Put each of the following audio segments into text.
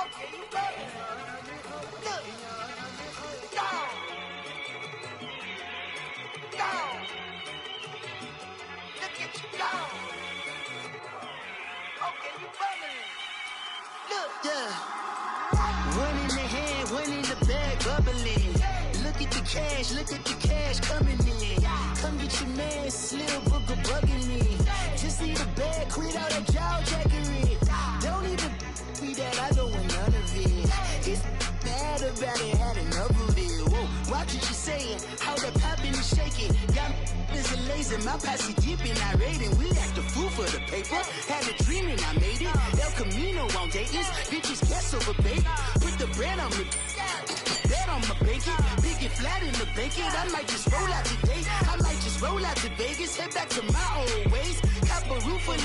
Okay, you ready? Look. Go. Go. Look at you go. Okay, you ready? Look. Yeah. One in the hand, one in the bag, bubbling. Look at the cash coming in. Come get your man, Slim Booger bugging me. Just need a bag, quit all that jaw jackery. Don't even me that I don't want none of it. He's mad about it, had enough of it. Whoa, watch what you saying, how that poppin' and shaking. Got is a lazy, my posse dipping, I raiding. We act a fool for the paper. Had a dream and I made it. El Camino on Dayton's, bitches guess over bait. Put the bread on me. Bet on my bacon, big and flat in the bacon. I might just roll out today. I might just roll out to Vegas, head back to my old ways. Cop a roof for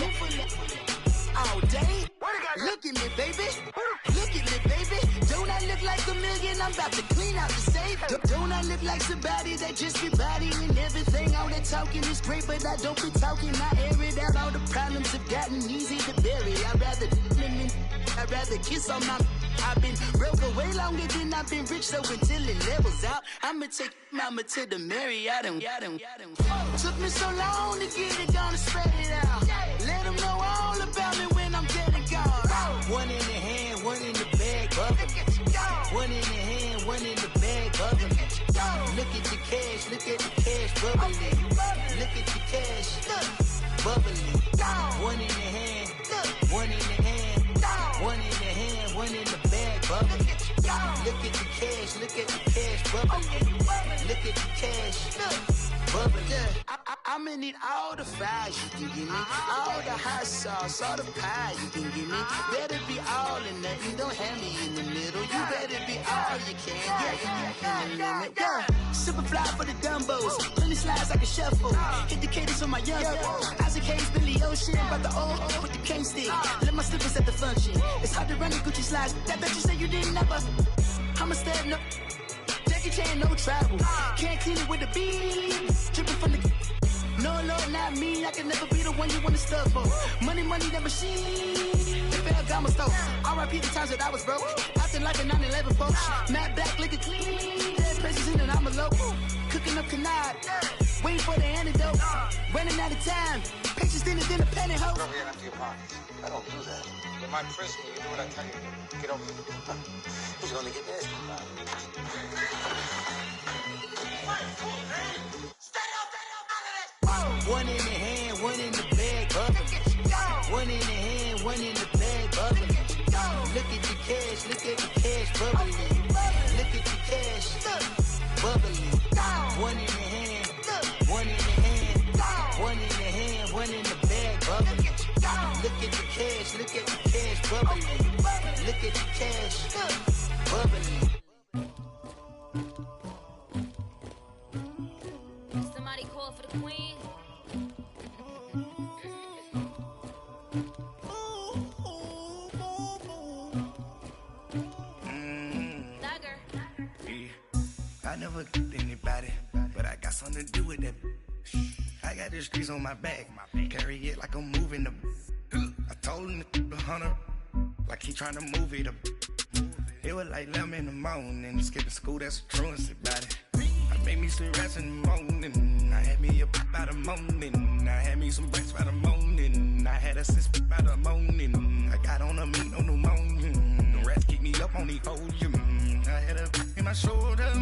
all day. Look at me, baby. Look at me, baby. Don't I look like a million? I'm about to clean out the safe. Don't I look like somebody that just be bodying everything? All that talking is great, but I don't be talking. I air it out. All the problems have gotten easy to bury. I'd rather kiss on my. I've been broke way longer than I've been rich, so until it levels out, I'ma take mama to the Marriott and took me so long to get it, gonna spread it out. Let them know all about me when I'm dead and gone. One in the hand, one in the bag, bubbling. One in the hand, one in the bag, bubbling. Look at the cash, bubbling. Look at the cash, bubbling. One in the hand, one in the hand, one in the hand, one in the bag, bubbling. Look at the cash, bubbling. Look at the cash, bubbling. I'ma need all the fries you can give me, all the hot sauce, all the pie you can give me. Better be all or nothing, don't have me in the middle. You better be all you can, yeah. Super fly for the dumbos, plenty slides I can shuffle. Hit the cadence on my young Isaac Hayes, Billy Ocean, about the old with the cane stick. Let my slippers at the function. It's hard to run the Gucci slides. That bet you say you didn't never. I'ma step no. Jackie Chan, no travel. Can't clean it with the beat. Dripping from the. No, Lord, not me. I can never be the one you wanna stuff for. Money, the machine. They fell down my stove. R.I.P. the times that I was broke. Acting like a 9/11 folks. Matte back, liquor clean. Dead places in an envelope. Cooking up canard. Waiting for the antidote. Running out of time. Pictures thinner than a penny hoe. Go over here and empty your pockets. I don't do that. In my prison, you do what I tell you to do. Get over here. He's gonna get nasty about it. One in the hand, one in the bag, bubbling. One in the hand, one in the bag, bubbling. Look at the cash, bubbling. Look at the cash, bubbling. One in the hand, one in the hand, one in the hand, one in the bag, bubbling. Look at the cash, bubbling. Look at the cash, bubbling. Somebody call for the queen. I never anybody, but I got something to do with that. I got the streets on my back, carry it like I'm moving the. I told him to 100, like he trying to move it up. It was like 11 in the morning, skipping school, that's a truancy about it. I made me some rats in the morning, I had me a pop by the morning, I had me some breaks by the morning, I had a sis by the morning, I got on a meat, no pneumonia, the rats keep me up on the podium, I had a in my shoulder,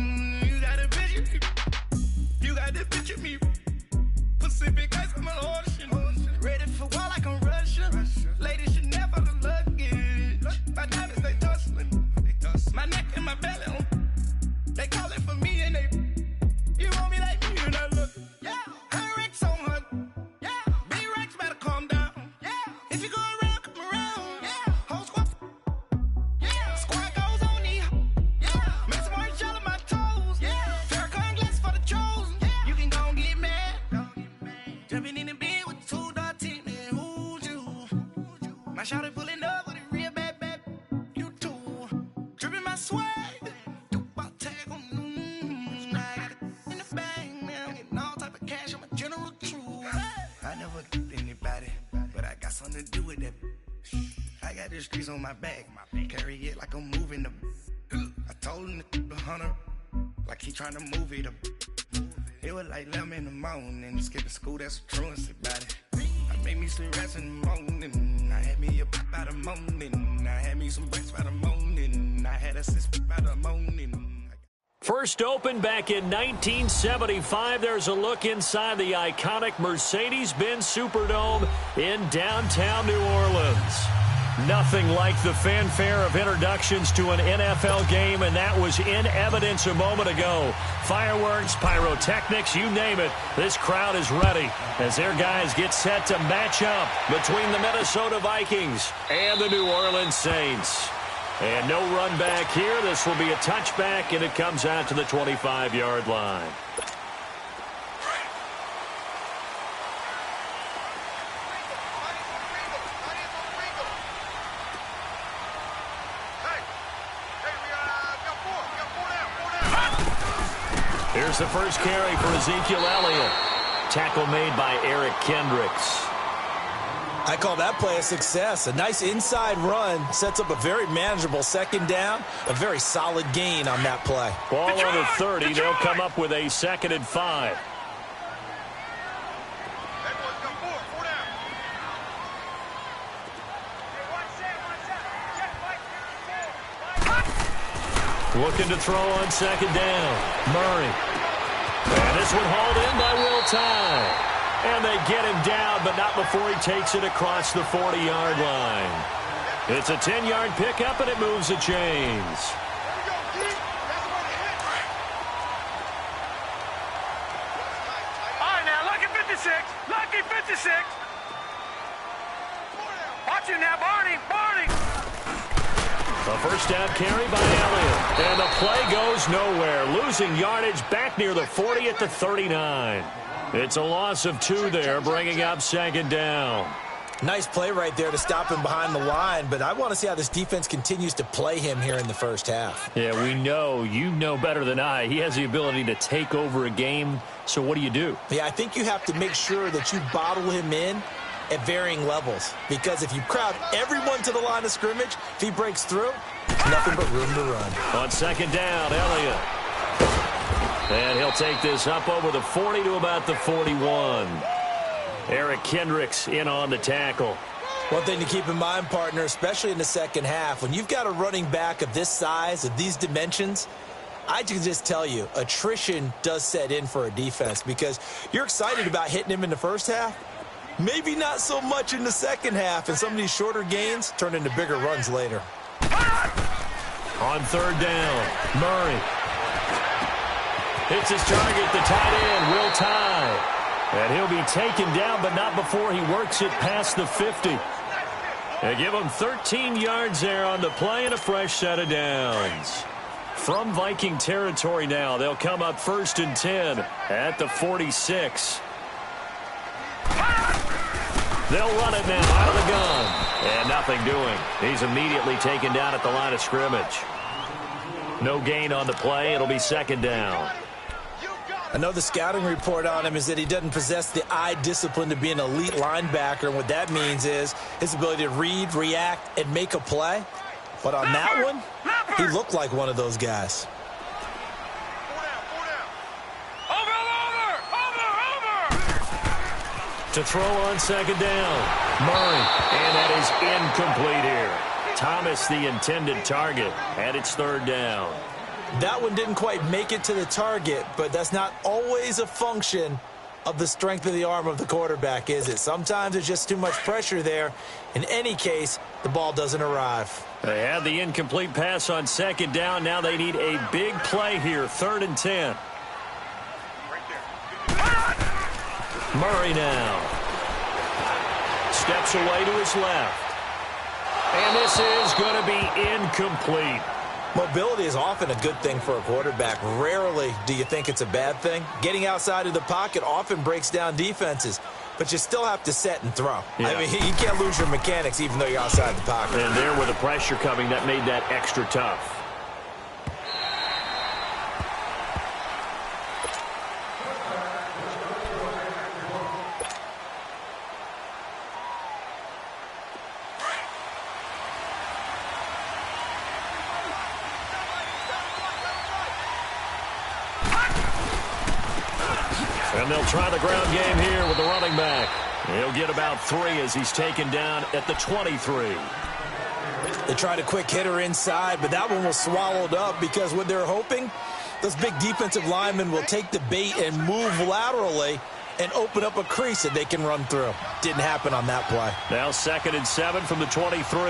you got a bitch, you got this bitch of me, Pacific ice on my ocean, ready for war like I'm Russia, ladies should never the luggage, my diamonds they tussling, my neck and my belly on, they call it for me and they, you want me like me and I look, yeah, her Rex on her, yeah, B-Rex better calm down, yeah, if you go around, come around, yeah, whole squad, yeah, squad goes on the, yeah, make some orange gel on my toes, yeah, Farrakhan glass for the chosen, yeah, you can go and get mad, jumping in the bed with 2 dark teeth, man, who's you, my shawty pulling up with a real bad, you too, dripping my swag, I never anybody, but I got something to do with that. I got the streets on my back. Carry it like I'm moving the. I told him the 100, like he trying to move it up. It was like 11 in the morning. Skip to school, that's a truancy about it. I made me some rats in the morning. I had me a pop by the morning. I had me some breaks by the morning. I had a sis by the morning. First opened back in 1975. There's a look inside the iconic Mercedes-Benz Superdome in downtown New Orleans. Nothing like the fanfare of introductions to an NFL game, and that was in evidence a moment ago. Fireworks, pyrotechnics, you name it. This crowd is ready as their guys get set to match up between the Minnesota Vikings and the New Orleans Saints. And no run back here. This will be a touchback, and it comes out to the 25-yard line. Here's the first carry for Ezekiel Elliott. Tackle made by Eric Kendricks. I call that play a success. A nice inside run sets up a very manageable second down. A very solid gain on that play. Ball on the 30. They'll come up with a 2nd and 5. Looking to throw on 2nd down. Murray. And this one hauled in by Will Tye. And they get him down, but not before he takes it across the 40-yard line. It's a 10-yard pickup, and it moves the chains. All right, now, lucky 56. Lucky 56. Watch it now, Barney. Barney. A first down carry by Elliott. And the play goes nowhere. Losing yardage back near the 40 at the 39. It's a loss of 2 there, bringing up 2nd down. Nice play right there to stop him behind the line, but I want to see how this defense continues to play him here in the first half. Yeah, we know. You know better than I. He has the ability to take over a game, so what do you do? Yeah, I think you have to make sure that you bottle him in at varying levels, because if you crowd everyone to the line of scrimmage, if he breaks through, nothing but room to run. On 2nd down, Elliott. And he'll take this up over the 40 to about the 41. Eric Kendricks in on the tackle. One thing to keep in mind, partner, especially in the second half, when you've got a running back of this size, of these dimensions, I can just tell you, attrition does set in for a defense, because you're excited about hitting him in the first half. Maybe not so much in the second half, and some of these shorter gains turn into bigger runs later. On 3rd down, Murray. Hits his target, the tight end, Will Tye. And he'll be taken down, but not before he works it past the 50. They give him 13 yards there on the play and a fresh set of downs. From Viking territory now, they'll come up 1st and 10 at the 46. They'll run it now out of the gun. And nothing doing. He's immediately taken down at the line of scrimmage. No gain on the play. It'll be 2nd down. I know the scouting report on him is that he doesn't possess the eye discipline to be an elite linebacker. And what that means is his ability to read, react, and make a play. But on that one, he looked like one of those guys. To throw on 2nd down, Murray. And that is incomplete here. Thomas, the intended target, and it's 3rd down. That one didn't quite make it to the target, but that's not always a function of the strength of the arm of the quarterback, is it? Sometimes there's just too much pressure there. In any case, the ball doesn't arrive. They had the incomplete pass on 2nd down. Now they need a big play here, 3rd and 10. Murray now. Steps away to his left. And this is going to be incomplete. Mobility is often a good thing for a quarterback. Rarely do you think it's a bad thing. Getting outside of the pocket often breaks down defenses, but you still have to set and throw. Yeah. I mean, you can't lose your mechanics even though you're outside the pocket. And there with the pressure coming, that made that extra tough. And they'll try the ground game here with the running back. He'll get about 3 as he's taken down at the 23. They tried a quick hitter inside, but that one was swallowed up because what they're hoping, those big defensive linemen will take the bait and move laterally and open up a crease that they can run through. Didn't happen on that play. Now 2nd and 7 from the 23.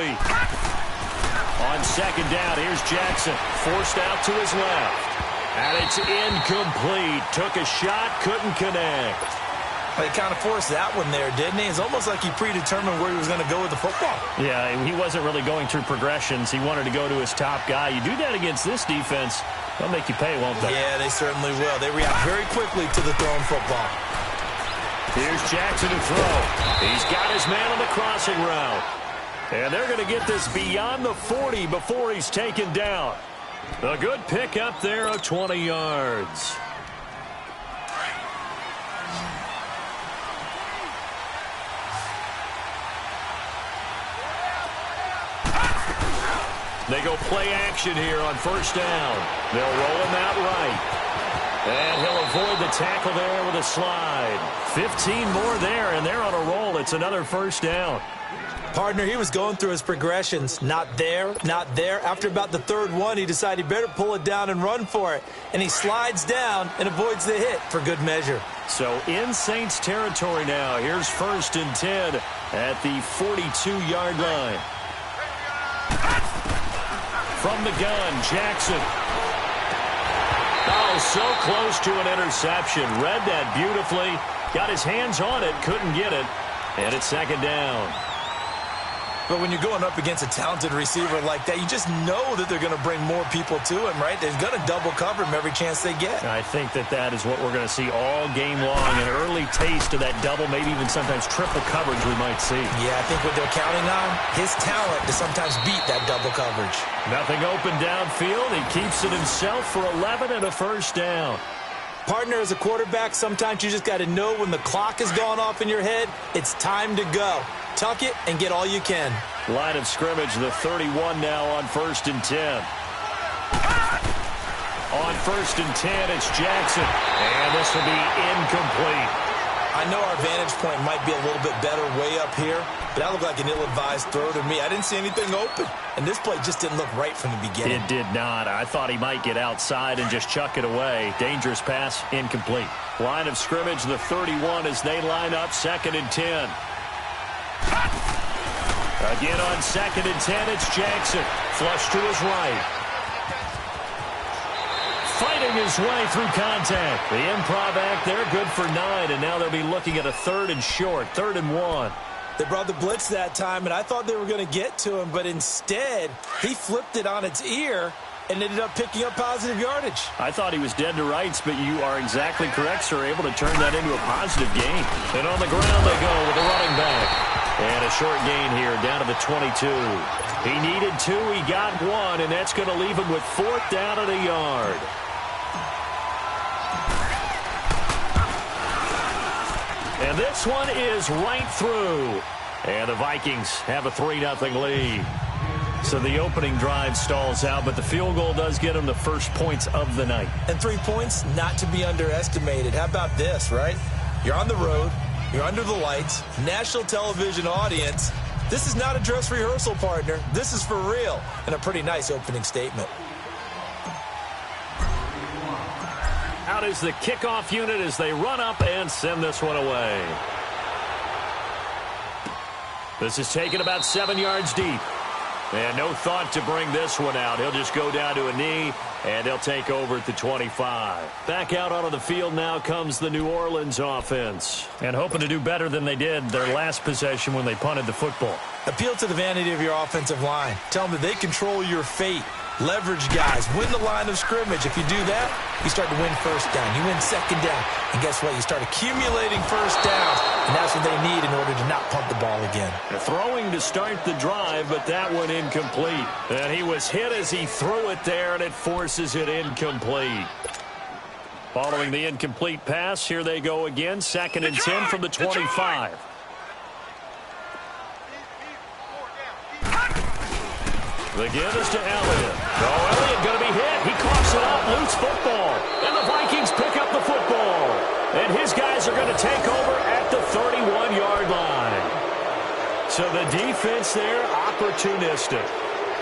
On 2nd down, here's Jackson. Forced out to his left. And it's incomplete. Took a shot, couldn't connect. He kind of forced that one there, didn't he? It's almost like he predetermined where he was going to go with the football. Yeah, he wasn't really going through progressions. He wanted to go to his top guy. You do that against this defense, they'll make you pay, won't they? Yeah, they certainly will. They react very quickly to the thrown football. Here's Jackson to throw. He's got his man on the crossing route. And they're going to get this beyond the 40 before he's taken down. A good pick up there of 20 yards. They go play action here on 1st down. They'll roll him out right. And he'll avoid the tackle there with a slide. 15 more there, and they're on a roll. It's another 1st down. Partner, he was going through his progressions. Not there, not there. After about the 3rd one, he decided he better pull it down and run for it. And he slides down and avoids the hit for good measure. So in Saints territory now. Here's 1st and 10 at the 42-yard line. From the gun, Jackson. Oh, so close to an interception. Read that beautifully. Got his hands on it, couldn't get it. And it's 2nd down. But when you're going up against a talented receiver like that, you just know that they're going to bring more people to him, right? They're going to double cover him every chance they get. I think that is what we're going to see all game long. An early taste of that double, maybe even sometimes triple coverage we might see. Yeah, I think what they're counting on, his talent to sometimes beat that double coverage. Nothing open downfield. He keeps it himself for 11 and a 1st down. Partner, as a quarterback, sometimes you just got to know when the clock has gone off in your head, it's time to go. Tuck it and get all you can. Line of scrimmage, the 31 now on 1st and 10. On 1st and 10, it's Jackson. And this will be incomplete. I know our vantage point might be a little bit better way up here, but that looked like an ill-advised throw to me. I didn't see anything open, and this play just didn't look right from the beginning. It did not. I thought he might get outside and just chuck it away. Dangerous pass, incomplete. Line of scrimmage, the 31 as they line up 2nd and 10. Again on 2nd and 10, it's Jackson. Flush to his right. Fighting his way through contact. The improv act there, good for 9, and now they'll be looking at a 3rd and short, 3rd and 1. They brought the blitz that time, and I thought they were going to get to him, but instead, he flipped it on its ear and ended up picking up positive yardage. I thought he was dead to rights, but you are exactly correct, sir. Able to turn that into a positive gain. And on the ground they go with the running back. And a short gain here down to the 22. He needed 2, he got 1, and that's going to leave him with 4th down and a yard. And this one is right through. And the Vikings have a 3-0 lead. So the opening drive stalls out, but the field goal does get them the first points of the night. And 3 points, not to be underestimated. How about this, right? You're on the road. You're under the lights. National television audience. This is not a dress rehearsal, partner. This is for real. And a pretty nice opening statement. Out is the kickoff unit as they run up and send this one away. This is taken about 7 yards deep. And no thought to bring this one out. He'll just go down to a knee, and they'll take over at the 25. Back out onto the field now comes the New Orleans offense. And hoping to do better than they did their last possession when they punted the football. Appeal to the vanity of your offensive line. Tell them that they control your fate. Leverage guys. Win the line of scrimmage. If you do that, you start to win 1st down. You win 2nd down. And guess what? You start accumulating 1st downs. And that's what they need in order to not punt the ball again. They're throwing to start the drive, but that one incomplete. And he was hit as he threw it there, and it forces it incomplete. Following the incomplete pass, here they go again. 2nd and 10 from the 25. The give is to Elliott. Oh, Elliott going to be hit. He coughs it up. Loose football. And the Vikings pick up the football. And his guys are going to take over at the 31-yard line. So the defense there, opportunistic.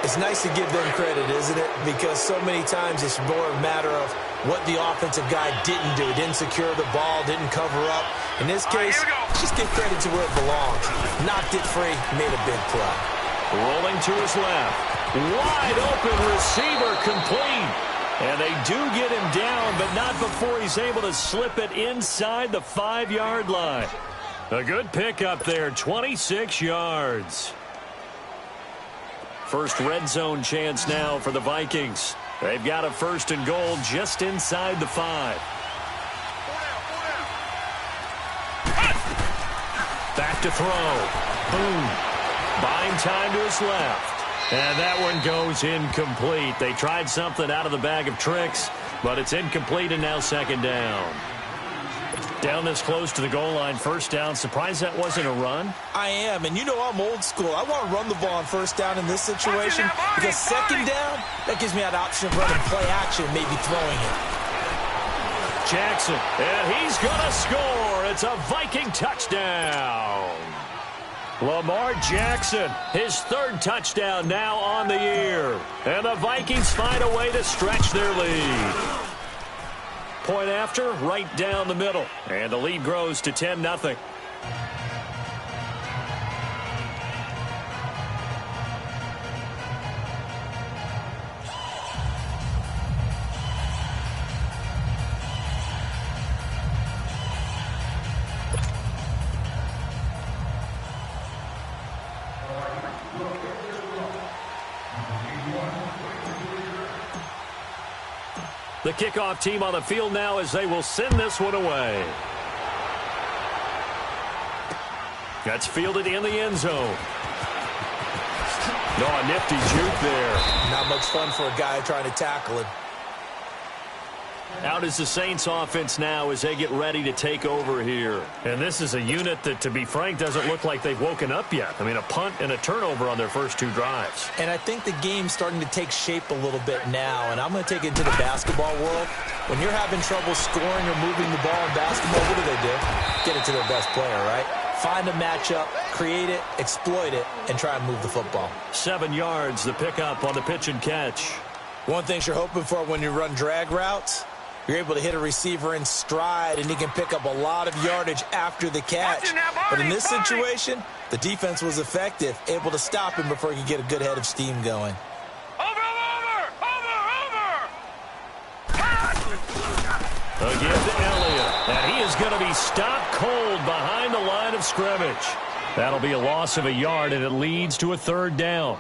It's nice to give them credit, isn't it? Because so many times it's more a matter of what the offensive guy didn't do. Didn't secure the ball, didn't cover up. In this case, just give credit to where it belongs. Knocked it free, made a big play. Rolling to his left. Wide open receiver complete. And they do get him down, but not before he's able to slip it inside the 5-yard line. A good pickup there, 26 yards. First red zone chance now for the Vikings. They've got a 1st and goal just inside the 5. Back to throw. Boom. Buying time to his left. And that one goes incomplete. They tried something out of the bag of tricks, but it's incomplete and now 2nd down. Down this close to the goal line, 1st down. Surprised that wasn't a run? I am, and you know I'm old school. I want to run the ball on 1st down in this situation because 2nd down, that gives me that option of running play action, maybe throwing it. Jackson, and he's going to score. It's a Viking touchdown. Lamar Jackson, his 3rd touchdown now on the year. And the Vikings find a way to stretch their lead. Point after, right down the middle. And the lead grows to 10-0. The kickoff team on the field now as they will send this one away. That's fielded in the end zone. No, a nifty juke there. Not much fun for a guy trying to tackle it. Out is the Saints offense now as they get ready to take over here. And this is a unit that, to be frank, doesn't look like they've woken up yet. I mean, a punt and a turnover on their first 2 drives. And I think the game's starting to take shape a little bit now. And I'm going to take it to the basketball world. When you're having trouble scoring or moving the ball in basketball, what do? Get it to their best player, right? Find a matchup, create it, exploit it, and try and move the football. 7 yards, the pickup on the pitch and catch. One thing you're hoping for when you run drag routes, you're able to hit a receiver in stride, and he can pick up a lot of yardage after the catch. But in this situation, the defense was effective, able to stop him before he could get a good head of steam going. Again to Elliott, and he is going to be stopped cold behind the line of scrimmage. That'll be a loss of a yard, and it leads to a 3rd down.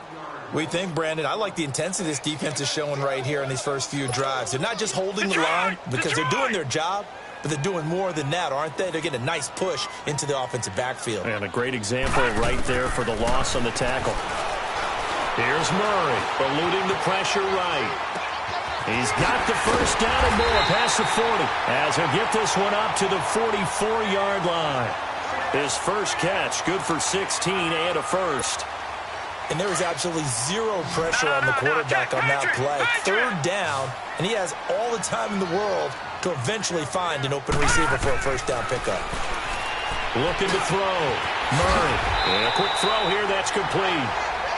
What do you think, Brandon? I like the intensity this defense is showing right here in these first few drives. They're not just holding the line because they're doing their job, but they're doing more than that, aren't they? They're getting a nice push into the offensive backfield. And a great example right there for the loss on the tackle. Here's Murray, eluding the pressure right. He's got the 1st down and more past the 40 as he'll get this one up to the 44-yard line. His first catch, good for 16 and a 1st. And there was absolutely zero pressure on the quarterback on that play. 3rd down, and he has all the time in the world to eventually find an open receiver for a 1st down pickup. Looking to throw. Murray. And a quick throw here, that's complete.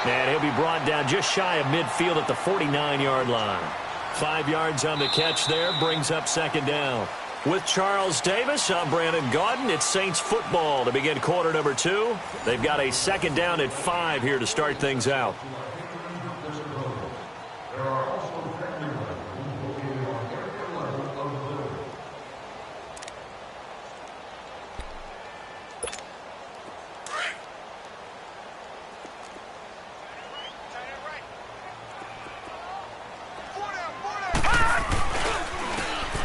And he'll be brought down just shy of midfield at the 49-yard line. 5 yards on the catch there, brings up 2nd down. With Charles Davis, I'm Brandon Gaudin. It's Saints football to begin quarter number 2. They've got a 2nd down at 5 here to start things out.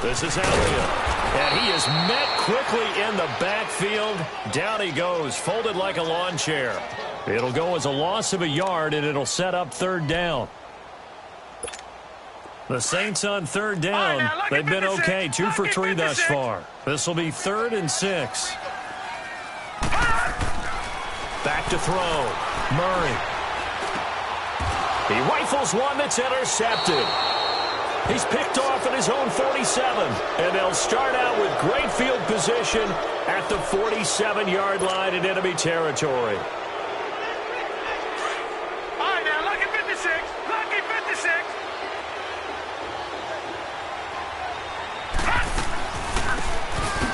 This is Elliott, and he is met quickly in the backfield. Down he goes, folded like a lawn chair. It'll go as a loss of a yard, and it'll set up 3rd down. The Saints on 3rd down. They've been okay, 2 for 3 thus far. This will be 3rd and 6. Back to throw. Murray. He rifles one that's intercepted. He's picked off at his own 47. And they'll start out with great field position at the 47-yard line in enemy territory. All right, now, lucky 56. Lucky 56.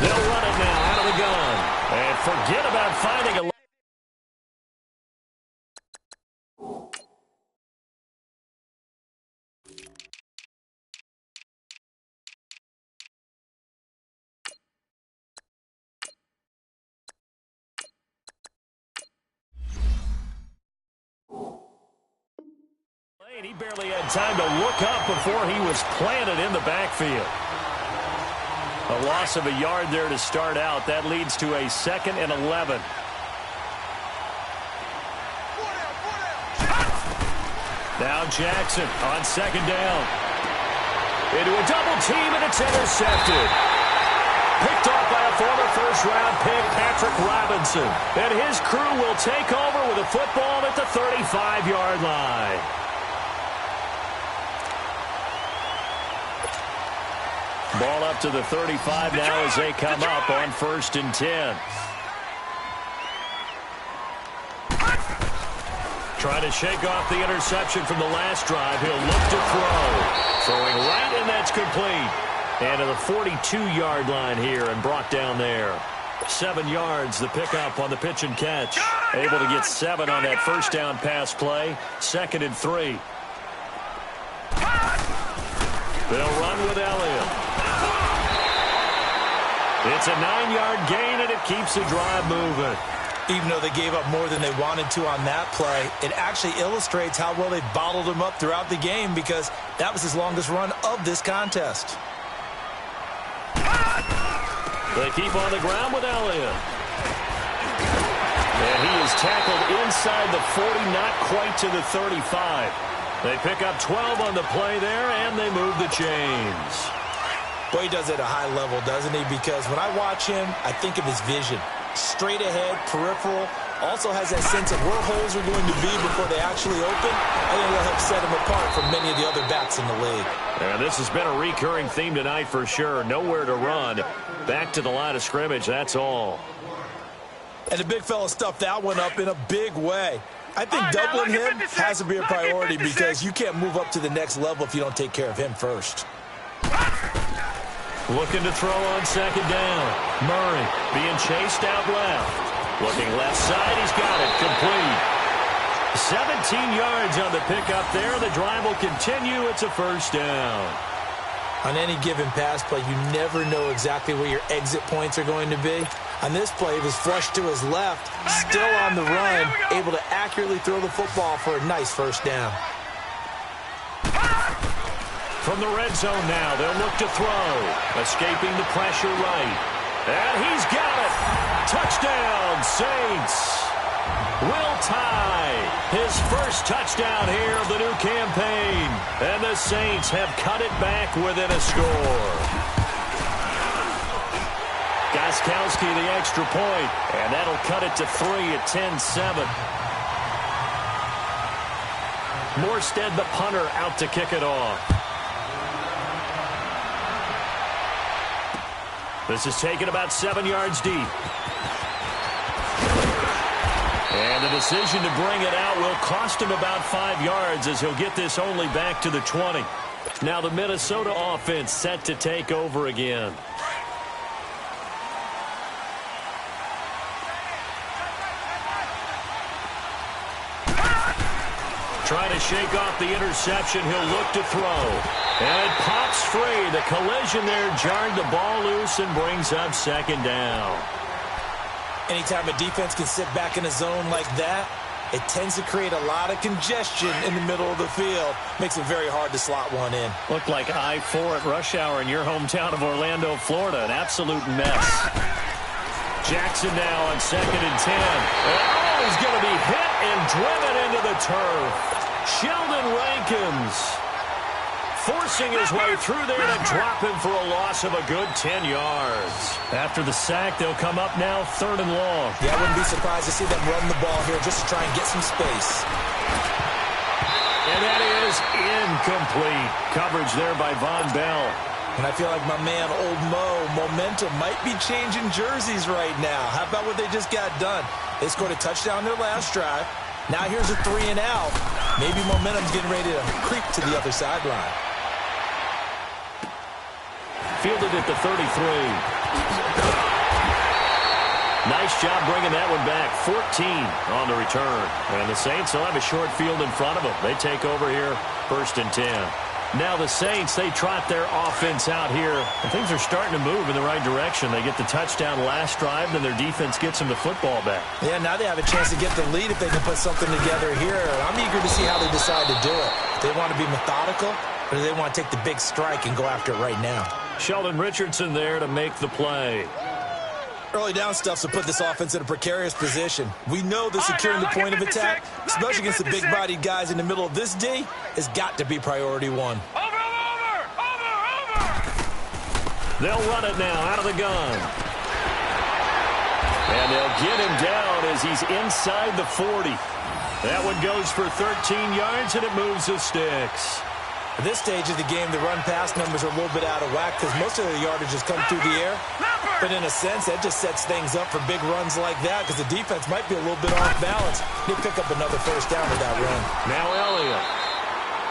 They'll run it now out of the gun. And forget about finding a... He barely had time to look up before he was planted in the backfield. A loss of a yard there to start out. That leads to a 2nd and 11. Now Jackson on 2nd down. Into a double team, and it's intercepted. Picked off by a former first-round pick, Patrick Robinson. And his crew will take over with a football at the 35-yard line. Ball up to the 35 now as they come up on 1st and 10. Trying to shake off the interception from the last drive. He'll look to throw. Throwing right, and that's complete. And to the 42-yard line here and brought down there. 7 yards, the pickup on the pitch and catch. Able to get 7 on that first down pass play. 2nd and 3. They'll run with Elliott. It's a 9-yard gain, and it keeps the drive moving. Even though they gave up more than they wanted to on that play, it actually illustrates how well they bottled him up throughout the game because that was his longest run of this contest. They keep on the ground with Elliott. And he is tackled inside the 40, not quite to the 35. They pick up 12 on the play there, and they move the chains. Boy, he does it at a high level, doesn't he? Because when I watch him, I think of his vision. Straight ahead, peripheral. Also has that sense of where holes are going to be before they actually open. I think that'll help set him apart from many of the other backs in the league. And this has been a recurring theme tonight for sure. Nowhere to run. Back to the line of scrimmage, that's all. And the big fella stuffed that one up in a big way. I think doubling him has to be a priority because you can't move up to the next level if you don't take care of him first. Looking to throw on 2nd down. Murray being chased out left. Looking left side, he's got it. Complete. 17 yards on the pickup there. The drive will continue. It's a 1st down. On any given pass play, you never know exactly where your exit points are going to be. On this play, it was flushed to his left, still on the run, able to accurately throw the football for a nice 1st down. From the red zone now, they'll look to throw. Escaping the pressure right. And he's got it. Touchdown, Saints. Will tie his first touchdown here of the new campaign. And the Saints have cut it back within a score. Gostkowski the extra point. And that'll cut it to 3 at 10-7. Morstead, the punter, out to kick it off. This is taken about 7 yards deep. And the decision to bring it out will cost him about 5 yards as he'll get this only back to the 20. Now the Minnesota offense set to take over again. Trying to shake off the interception. He'll look to throw. And it pops free. The collision there jarred the ball loose and brings up 2nd down. Anytime a defense can sit back in a zone like that, it tends to create a lot of congestion in the middle of the field. Makes it very hard to slot one in. Looked like I-4 at rush hour in your hometown of Orlando, Florida. An absolute mess. Jackson now on 2nd and 10. Oh, he's going to be hit and driven into the turf. Sheldon Rankins forcing his way through there to drop him for a loss of a good 10 yards. After the sack, they'll come up now 3rd and long. Yeah, I wouldn't be surprised to see them run the ball here just to try and get some space. And that is incomplete. Coverage there by Von Bell. And I feel like my man, Old Mo, momentum might be changing jerseys right now. How about what they just got done? They scored a touchdown their last drive. Now here's a 3 and out. Maybe momentum's getting ready to creep to the other sideline. Fielded at the 33. Nice job bringing that one back. 14 on the return. And the Saints will have a short field in front of them. They take over here, 1st and 10. Now the Saints, they trot their offense out here. And things are starting to move in the right direction. They get the touchdown last drive, then their defense gets them the football back. Yeah, now they have a chance to get the lead if they can put something together here. I'm eager to see how they decide to do it. They want to be methodical, or do they want to take the big strike and go after it right now? Sheldon Richardson there to make the play. Early down stuff to put this offense in a precarious position. We know that securing the point of attack, especially against the big-bodied guys in the middle of this D, has got to be priority one. Over! They'll run it now out of the gun. And they'll get him down as he's inside the 40. That one goes for 13 yards, and it moves the sticks. At this stage of the game, the run-pass numbers are a little bit out of whack because most of the yardage has come through the air. But in a sense, that just sets things up for big runs like that because the defense might be a little bit off balance. They pick up another 1st down with that run. Now Elliott.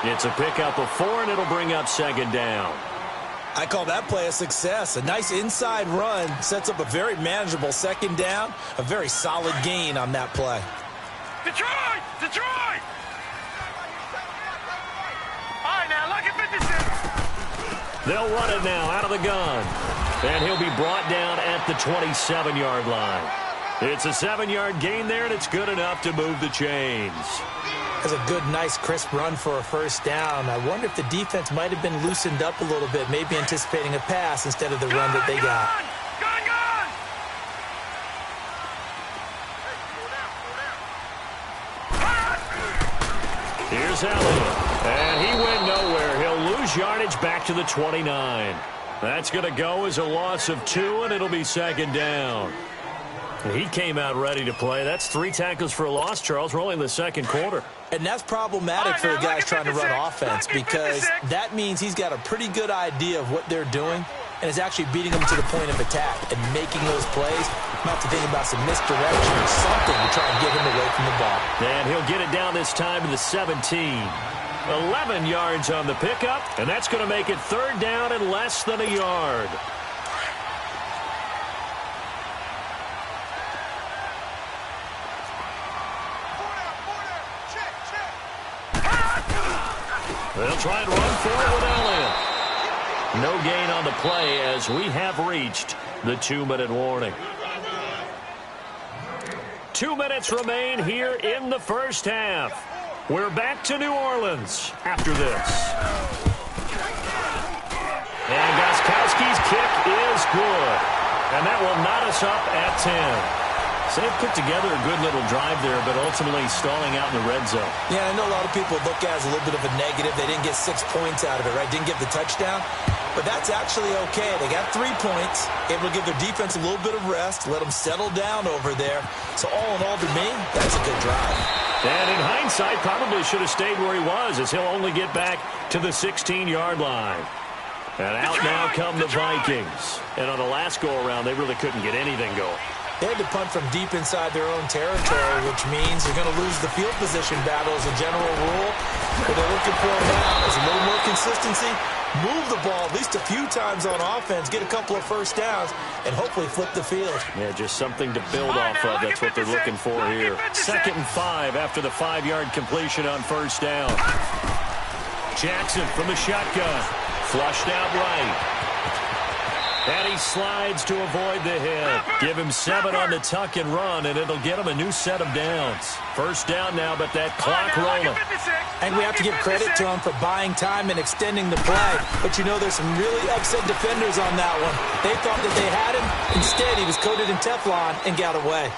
It's a pickup of 4, and it'll bring up 2nd down. I call that play a success. A nice inside run sets up a very manageable 2nd down. A very solid gain on that play. Detroit! All right, now, look at 56. They'll run it now out of the gun. And he'll be brought down at the 27-yard line. It's a 7-yard gain there, and it's good enough to move the chains. That's a good, nice, crisp run for a 1st down. I wonder if the defense might have been loosened up a little bit, maybe anticipating a pass instead of the run that they got. Here's Elliott. And he went nowhere. He'll lose yardage back to the 29. That's going to go as a loss of 2, and it'll be 2nd down. He came out ready to play. That's 3 tackles for a loss, Charles. We're only in the 2nd quarter. And that's problematic for the guys trying to run offense because that means he's got a pretty good idea of what they're doing and is actually beating them to the point of attack and making those plays. Not to think about some misdirection or something to try and get him away from the ball. And he'll get it down this time to the 17. 11 yards on the pickup, and that's going to make it 3rd down and less than a yard. They'll try and run for it with Elliott. No gain on the play as we have reached the 2-minute warning. 2 minutes remain here in the 1st half. We're back to New Orleans after this. And Gostkowski's kick is good. And that will knot us up at 10. So they've put together a good little drive there, but ultimately stalling out in the red zone. Yeah, I know a lot of people look at it as a little bit of a negative. They didn't get 6 points out of it, right? Didn't get the touchdown. But that's actually okay. They got 3 points, able to give their defense a little bit of rest, let them settle down over there. So all in all, to me, that's a good drive. And in hindsight, probably should have stayed where he was, as he'll only get back to the 16-yard line. And out now come the Vikings. And on the last go-around, they really couldn't get anything going. They had to punt from deep inside their own territory, which means they're going to lose the field position battle as a general rule. What they're looking for now is a little more consistency, move the ball at least a few times on offense, get a couple of 1st downs, and hopefully flip the field. Yeah, just something to build off of. That's what they're looking for here. 2nd and 5 after the 5-yard completion on 1st down. Jackson from the shotgun. Flushed out right. And he slides to avoid the hit. Give him 7 on the tuck and run, and it'll get him a new set of downs. 1st down now, but that clock rolling. And we have to give credit to him for buying time and extending the play. But you know there's some really upset defenders on that one. They thought that they had him. Instead, he was coated in Teflon and got away.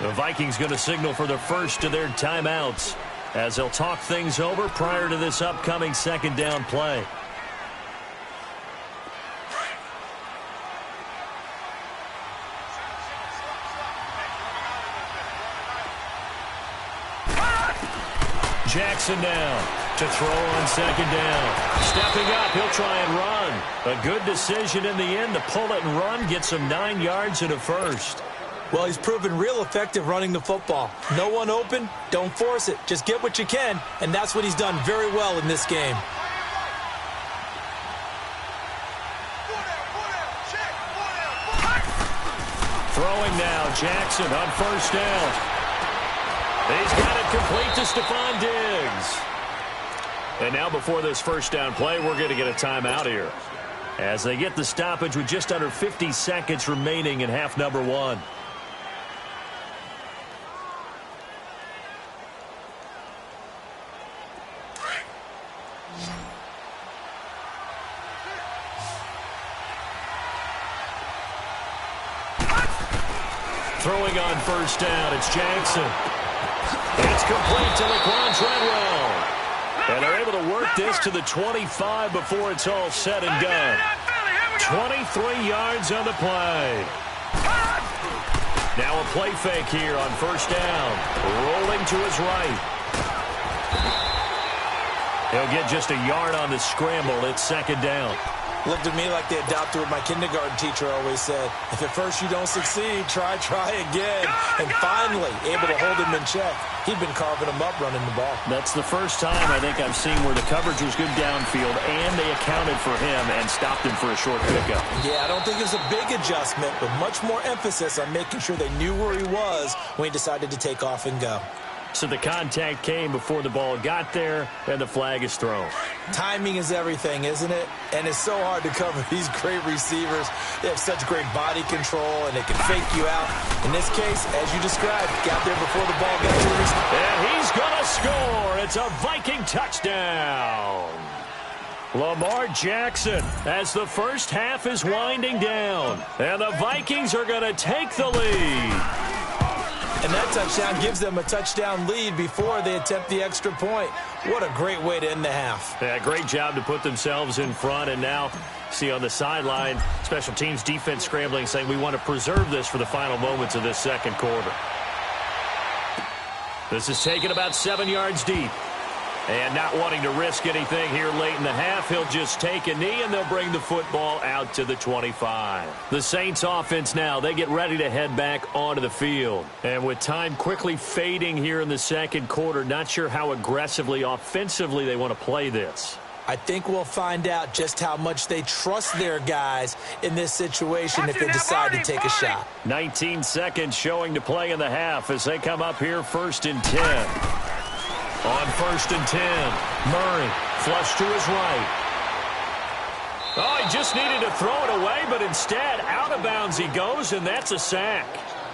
The Vikings going to signal for the first of their timeouts as they'll talk things over prior to this upcoming 2nd down play. Jackson now to throw on second down. Stepping up, he'll try and run. A good decision in the end to pull it and run, get some 9 yards and a first. Well, he's proven real effective running the football. No one open, don't force it. Just get what you can, and that's what he's done very well in this game. Throwing now, Jackson on first down. He's got it complete to Stephon Diggs. And now before this first down play, we're going to get a timeout here, as they get the stoppage with just under 50 seconds remaining in half number 1. Throwing on first down, it's Jackson. It's complete to Laquan Treadwell. And they're able to work this to the 25 before it's all said and done. 23 yards on the play. Now a play fake here on first down. Rolling to his right. He'll get just a yard on the scramble. It's second down. Looked at me like they adopted what my kindergarten teacher always said. If at first you don't succeed, try again. And finally, able to hold him in check. He'd been carving him up running the ball. That's the first time I think I've seen where the coverage was good downfield and they accounted for him and stopped him for a short pickup. Yeah, I don't think it was a big adjustment, but much more emphasis on making sure they knew where he was when he decided to take off and go. So the contact came before the ball got there, and the flag is thrown. Timing is everything, isn't it? And it's so hard to cover these great receivers. They have such great body control, and they can fake you out. In this case, as you described, got there before the ball got to the receiver. And he's going to score. It's a Viking touchdown. Lamar Jackson, as the first half is winding down. And the Vikings are going to take the lead. And that touchdown gives them a touchdown lead before they attempt the extra point. What a great way to end the half. Yeah, great job to put themselves in front. And now, see on the sideline, special teams defense scrambling, saying we want to preserve this for the final moments of this second quarter. This is taken about 7 yards deep. And not wanting to risk anything here late in the half, he'll just take a knee, and they'll bring the football out to the 25. The Saints offense now, they get ready to head back onto the field. And with time quickly fading here in the second quarter, not sure how aggressively, offensively they want to play this. I think we'll find out just how much they trust their guys in this situation if they decide to take a shot. 19 seconds showing to play in the half as they come up here 1st and 10. On 1st and 10, Murray flush to his right. Oh, he just needed to throw it away, but instead, out of bounds he goes, and that's a sack.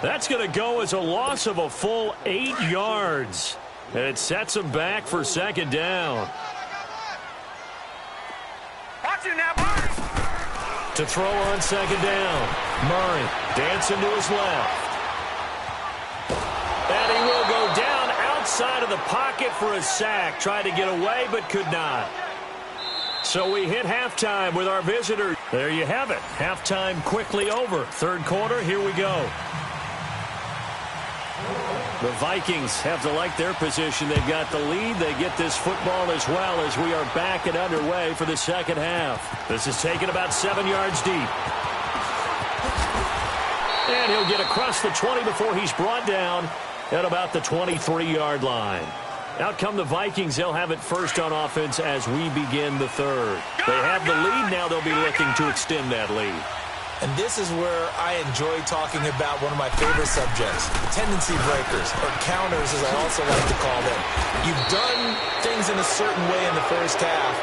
That's going to go as a loss of a full 8 yards. And it sets him back for second down. Watch it now, Murray. To throw on second down, Murray dancing to his left. And he will go down outside of the pocket for a sack. Tried to get away, but could not. So we hit halftime with our visitors. There you have it. Halftime quickly over. Third quarter, here we go. The Vikings have to like their position. They've got the lead. They get this football as well as we are back and underway for the second half. This is taken about 7 yards deep. And he'll get across the 20 before he's brought down at about the 23-yard line. Out come the Vikings. They'll have it first on offense as we begin the third. They have the lead. Now they'll be looking to extend that lead. And this is where I enjoy talking about one of my favorite subjects, tendency breakers, or counters as I also like to call them. You've done things in a certain way in the first half,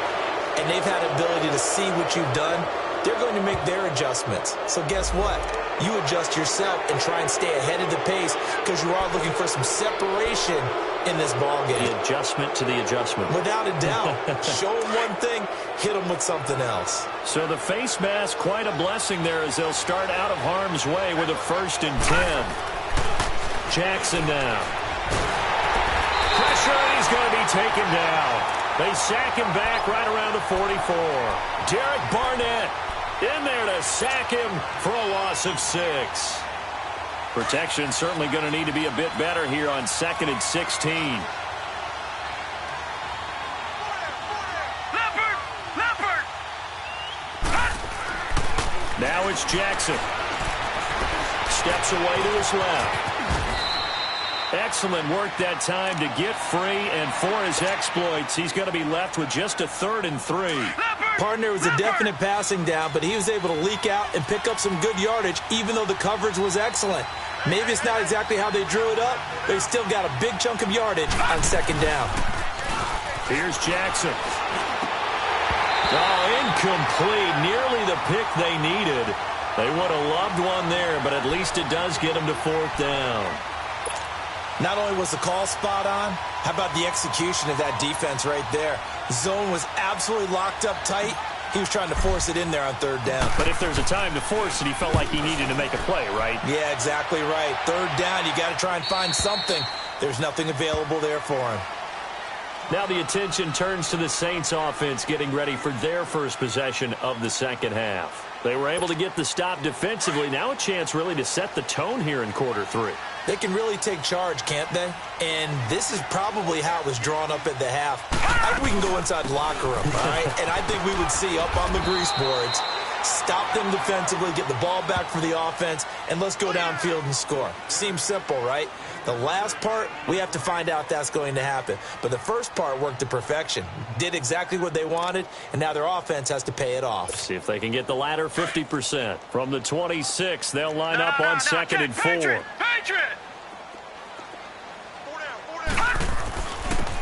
and they've had the ability to see what you've done. They're going to make their adjustments. So guess what? You adjust yourself and try and stay ahead of the pace because you are looking for some separation in this ball game. The adjustment to the adjustment. Without a doubt. Show them one thing, hit them with something else. So the face mask, quite a blessing there as they'll start out of harm's way with a 1st and 10. Jackson now. Pressure, and he's going to be taken down. They sack him back right around the 44. Derek Barnett in there to sack him for a loss of 6. Protection certainly going to need to be a bit better here on 2nd and 16. Now it's Jackson. Steps away to his left. Excellent work that time to get free, and for his exploits, he's going to be left with just a 3rd and 3. Partner, was a definite passing down, but he was able to leak out and pick up some good yardage, even though the coverage was excellent. Maybe it's not exactly how they drew it up, but he still got a big chunk of yardage on 2nd down. Here's Jackson. Oh, incomplete. Nearly the pick they needed. They would have loved one there, but at least it does get them to 4th down. Not only was the call spot on, how about the execution of that defense right there? The zone was absolutely locked up tight. He was trying to force it in there on 3rd down. But if there's a time to force it, he felt like he needed to make a play, right? Yeah, exactly right. 3rd down, you got to try and find something. There's nothing available there for him. Now the attention turns to the Saints offense getting ready for their first possession of the 2nd half. They were able to get the stop defensively. Now a chance really to set the tone here in quarter 3. They can really take charge, can't they? And this is probably how it was drawn up at the half. I think we can go inside the locker room, all right? And I think we would see up on the grease boards, stop them defensively, get the ball back for the offense, and let's go downfield and score. Seems simple, right? The last part, we have to find out that's going to happen. But the first part worked to perfection. Did exactly what they wanted, and now their offense has to pay it off. See if they can get the latter 50%. From the 26, they'll line up on 2nd and 4. Patriot!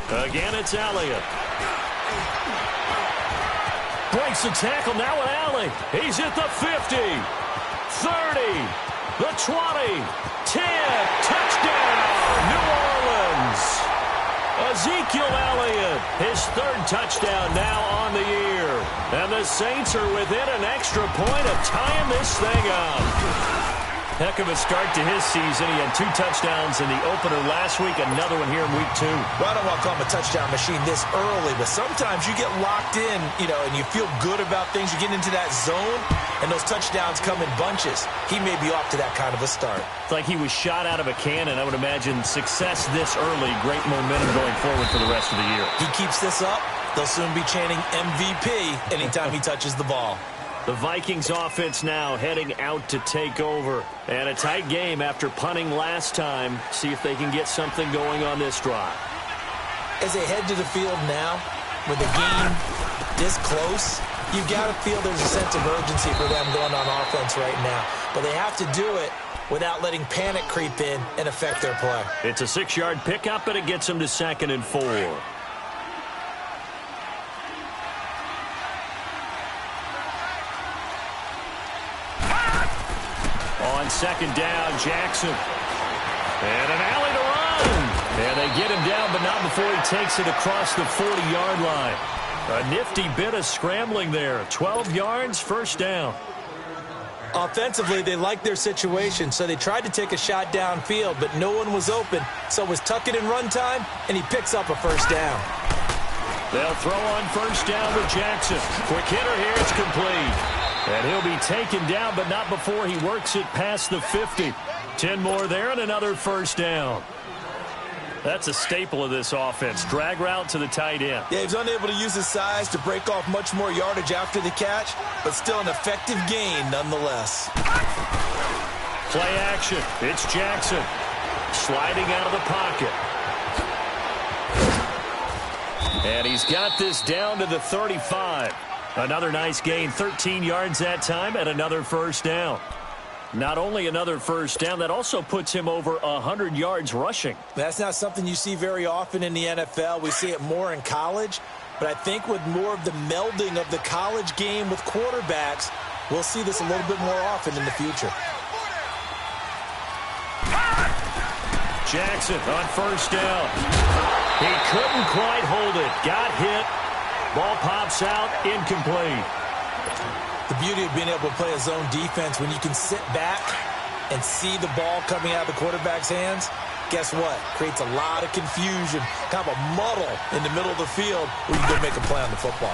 Again, it's Elliott. Breaks the tackle now with Alley. He's at the 50, 30, the 20, 10, touchdown, New Orleans. Ezekiel Elliott, his 3rd touchdown now on the year. And the Saints are within an extra point of tying this thing up. Heck of a start to his season. He had 2 touchdowns in the opener last week, another one here in week 2. Well, I don't want to call him a touchdown machine this early, but sometimes you get locked in, and you feel good about things. You get into that zone, and those touchdowns come in bunches. He may be off to that kind of a start. It's like he was shot out of a cannon. I would imagine success this early, great momentum going forward for the rest of the year. He keeps this up, they'll soon be chanting MVP anytime he touches the ball. The Vikings offense now heading out to take over. And a tight game after punting last time. See if they can get something going on this drive. As they head to the field now, with the game this close, you've got to feel there's a sense of urgency for them going on offense right now. But they have to do it without letting panic creep in and affect their play. It's a 6-yard pickup, and it gets them to 2nd and 4. On 2nd down, Jackson. And an alley to run. And they get him down, but not before he takes it across the 40-yard line. A nifty bit of scrambling there. 12 yards, 1st down. Offensively, they liked their situation, so they tried to take a shot downfield, but no one was open. So it was tuck it in run time, and he picks up a 1st down. They'll throw on 1st down with Jackson. Quick hitter here, it's complete. And he'll be taken down, but not before he works it past the 50. 10 more there and another 1st down. That's a staple of this offense. Drag route to the tight end. Yeah, he's unable to use his size to break off much more yardage after the catch, but still an effective gain nonetheless. Play action. It's Jackson. Sliding out of the pocket. And he's got this down to the 35. Another nice gain, 13 yards that time, and another 1st down. Not only another 1st down, that also puts him over 100 yards rushing. That's not something you see very often in the NFL. We see it more in college, but I think with more of the melding of the college game with quarterbacks, we'll see this a little bit more often in the future. Jackson on 1st down. He couldn't quite hold it. Got hit. Ball pops out, incomplete. The beauty of being able to play a zone defense when you can sit back and see the ball coming out of the quarterback's hands, guess what? Creates a lot of confusion, kind of a muddle in the middle of the field where you can go make a play on the football.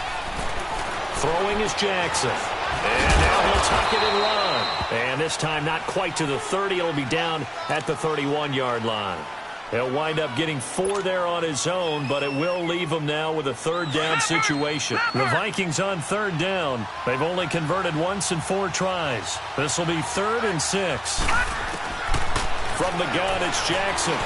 Throwing is Jackson. And now he'll tuck it and run. And this time not quite to the 30. It'll be down at the 31-yard line. He'll wind up getting 4 there on his own, but it will leave him now with a 3rd down situation. The Vikings on 3rd down. They've only converted once in 4 tries. This will be 3rd and 6. From the gun, it's Jackson.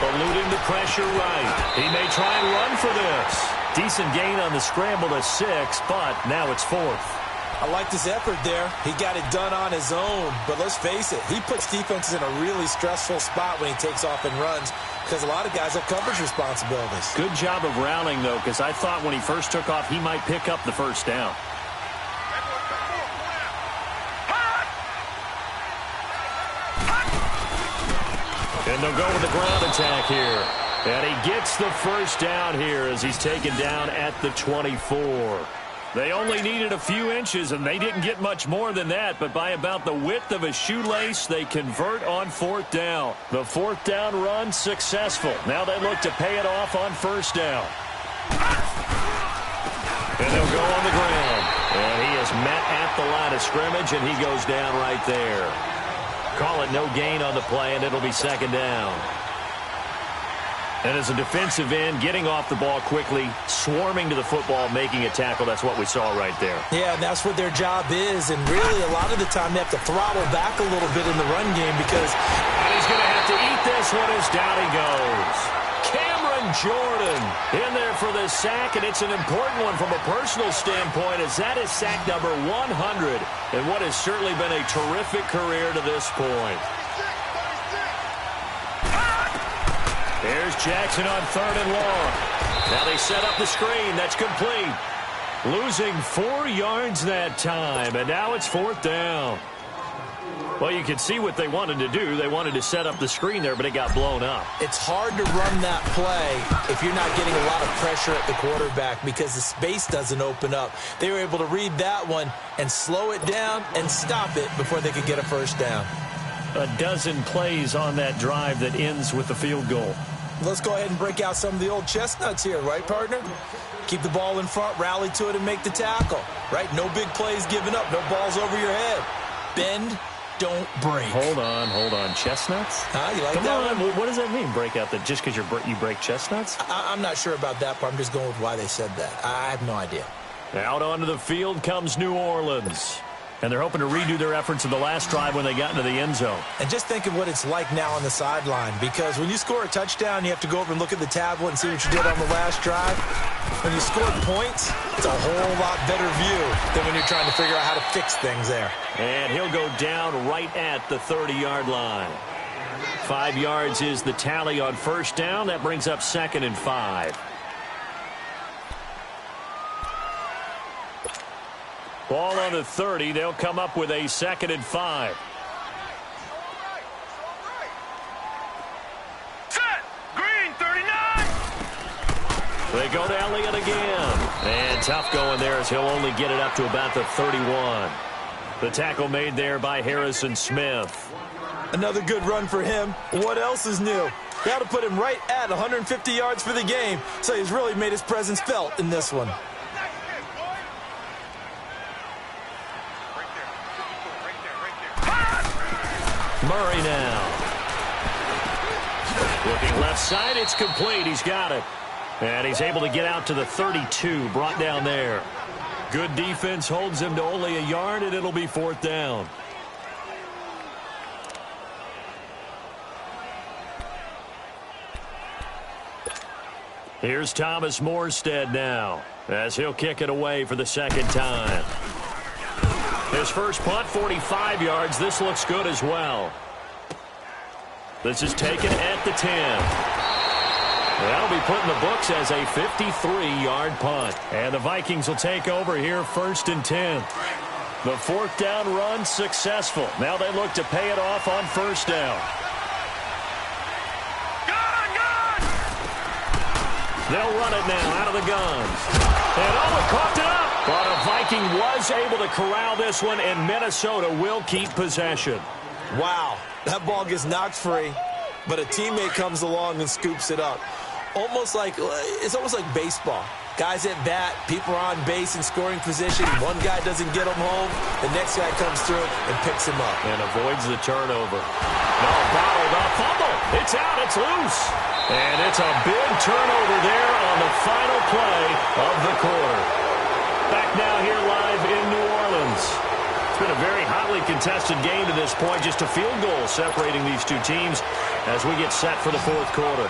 Eluding the pressure right. He may try and run for this. Decent gain on the scramble to 6, but now it's 4th. I liked his effort there. He got it done on his own. But let's face it, he puts defenses in a really stressful spot when he takes off and runs because a lot of guys have coverage responsibilities. Good job of rallying, though, because I thought when he first took off, he might pick up the 1st down. And they'll go with the ground attack here. And he gets the 1st down here as he's taken down at the 24. They only needed a few inches, and they didn't get much more than that. But by about the width of a shoelace, they convert on 4th down. The 4th down run successful. Now they look to pay it off on 1st down. And they'll go on the ground. And he is met at the line of scrimmage, and he goes down right there. Call it no gain on the play, and it'll be 2nd down. And as a defensive end, getting off the ball quickly, swarming to the football, making a tackle, that's what we saw right there. Yeah, and that's what their job is. And really, a lot of the time, they have to throttle back a little bit in the run game because... And he's going to have to eat this one as down he goes. Cameron Jordan in there for the sack, and it's an important one from a personal standpoint as that is sack number 100 in what has certainly been a terrific career to this point. There's Jackson on 3rd and long. Now they set up the screen. That's complete. Losing 4 yards that time, and now it's 4th down. Well, you can see what they wanted to do. They wanted to set up the screen there, but it got blown up. It's hard to run that play if you're not getting a lot of pressure at the quarterback because the space doesn't open up. They were able to read that one and slow it down and stop it before they could get a 1st down. A dozen plays on that drive that ends with the field goal. Let's go ahead and break out some of the old chestnuts here, right, partner? Keep the ball in front, rally to it, and make the tackle, right? No big plays given up, no balls over your head. Bend, don't break. Hold on. Chestnuts? You like Come that on. one? What does that mean, break out that just because you break chestnuts? I'm not sure about that part. I'm just going with why they said that. I have no idea. Out onto the field comes New Orleans. And they're hoping to redo their efforts in the last drive when they got into the end zone. And just think of what it's like now on the sideline, because when you score a touchdown, you have to go over and look at the tablet and see what you did on the last drive. When you score points, it's a whole lot better view than when you're trying to figure out how to fix things there. And he'll go down right at the 30-yard line. 5 yards is the tally on 1st down. That brings up 2nd and 5. Ball on the 30. They'll come up with a 2nd and 5. Set! Green, 39! They go to Elliott again. And tough going there as he'll only get it up to about the 31. The tackle made there by Harrison Smith. Another good run for him. What else is new? That'll put him right at 150 yards for the game. So he's really made his presence felt in this one. Murray now. Looking left side, it's complete. He's got it. And he's able to get out to the 32, brought down there. Good defense holds him to only a yard, and it'll be 4th down. Here's Thomas Morstead now, as he'll kick it away for the 2nd time. His first punt, 45 yards. This looks good as well. This is taken at the 10. That'll be put in the books as a 53-yard punt. And the Vikings will take over here 1st and 10. The 4th down run successful. Now they look to pay it off on 1st down. They'll run it now out of the guns. And coughed it up. But a Viking was able to corral this one, and Minnesota will keep possession. Wow, that ball gets knocked free, but a teammate comes along and scoops it up. It's almost like baseball. Guys at bat, people are on base in scoring position. One guy doesn't get him home. The next guy comes through and picks him up. And avoids the turnover. Oh, bottled up fumble. It's out. It's loose. And it's a big turnover there on the final play of the quarter. Back now here live in New Orleans. It's been a very hotly contested game to this point. Just a field goal separating these two teams as we get set for the fourth quarter.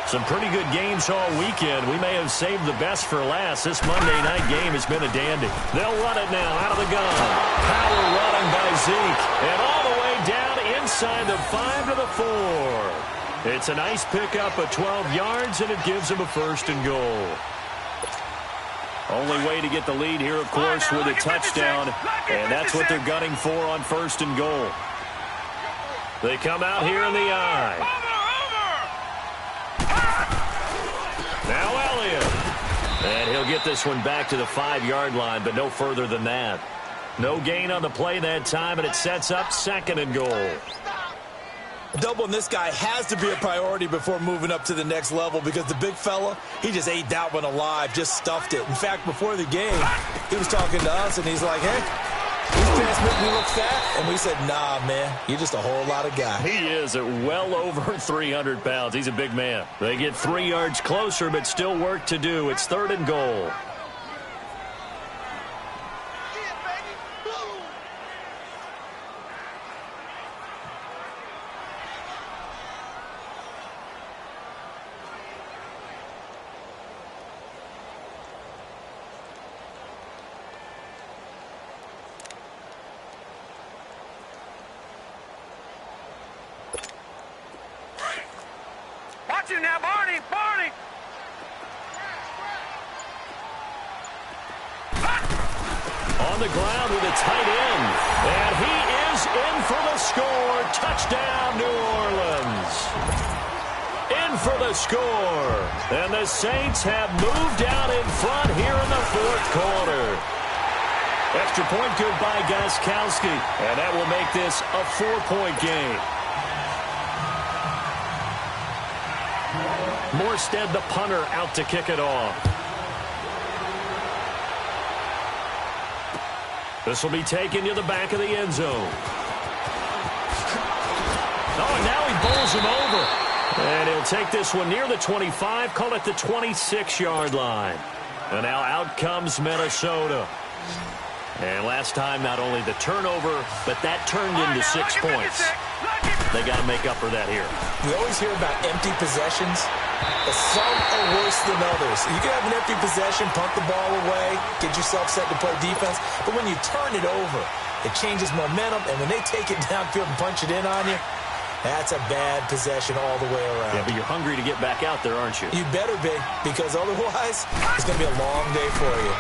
Some pretty good games all weekend. We may have saved the best for last. This Monday night game has been a dandy. They'll run it now out of the gun. Power running by Zeke. And all the way down inside the 5 to the 4. It's a nice pickup of 12 yards, and it gives him a first and goal. Only way to get the lead here, of course, with a touchdown. And that's what they're gunning for on first and goal. They come out here in the eye. Now Elliott. And he'll get this one back to the 5-yard line, but no further than that. No gain on the play that time, and it sets up second and goal. Doubling this guy has to be a priority before moving up to the next level because the big fella, he just ate that one alive, just stuffed it. In fact, before the game, he was talking to us, and he's like, hey, these pants make me look fat. And we said, nah, man, you're just a whole lot of guy. He is at well over 300 pounds. He's a big man. They get 3 yards closer, but still work to do. It's third and goal. Watch him now, Barney! Barney! On the ground with a tight end. And he is in for the score. Touchdown, New Orleans. In for the score. And the Saints have moved out in front here in the fourth quarter. Extra point good by Gostkowski. And that will make this a 4-point game. Morstead, the punter, out to kick it off. This will be taken to the back of the end zone. Oh, and now he bowls him over. And he'll take this one near the 25, call it the 26-yard line. And now out comes Minnesota. And last time, not only the turnover, but that turned into 6 points. They got to make up for that here. We always hear about empty possessions, but some are worse than others. You can have an empty possession, punt the ball away, get yourself set to play defense, but when you turn it over, it changes momentum, and when they take it downfield and punch it in on you, that's a bad possession all the way around. Yeah, but you're hungry to get back out there, aren't you? You better be, because otherwise, it's going to be a long day for you.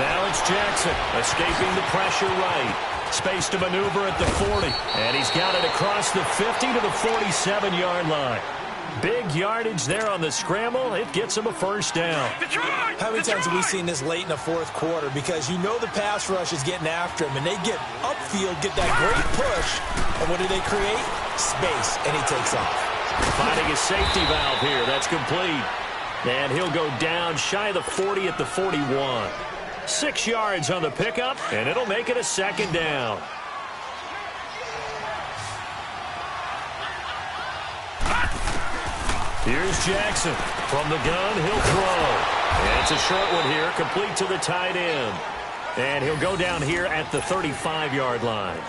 Now it's Jackson, escaping the pressure right. Space to maneuver at the 40. And he's got it across the 50 to the 47-yard line. Big yardage there on the scramble. It gets him a first down. How many times have we seen this late in the fourth quarter? Because you know the pass rush is getting after him, and they get upfield, get that great push. And what do they create? Space, and he takes off. Finding a safety valve here. That's complete. And he'll go down shy of the 40 at the 41. 6 yards on the pickup, and it'll make it a second down. Here's Jackson. From the gun, he'll throw. And it's a short one here, complete to the tight end. And he'll go down here at the 35-yard line.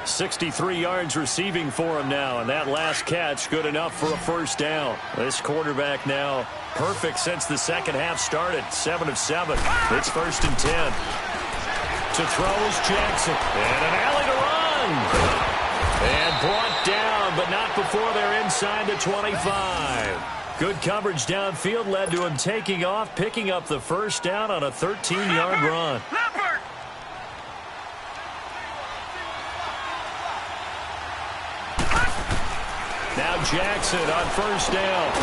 63 yards receiving for him now, and that last catch good enough for a first down. This quarterback now perfect since the second half started. 7 of 7. It's first and 10. To throws Jackson. And an alley to run. And brought down, but not before they're inside the 25. Good coverage downfield led to him taking off, picking up the first down on a 13-yard run. Now Jackson on first down.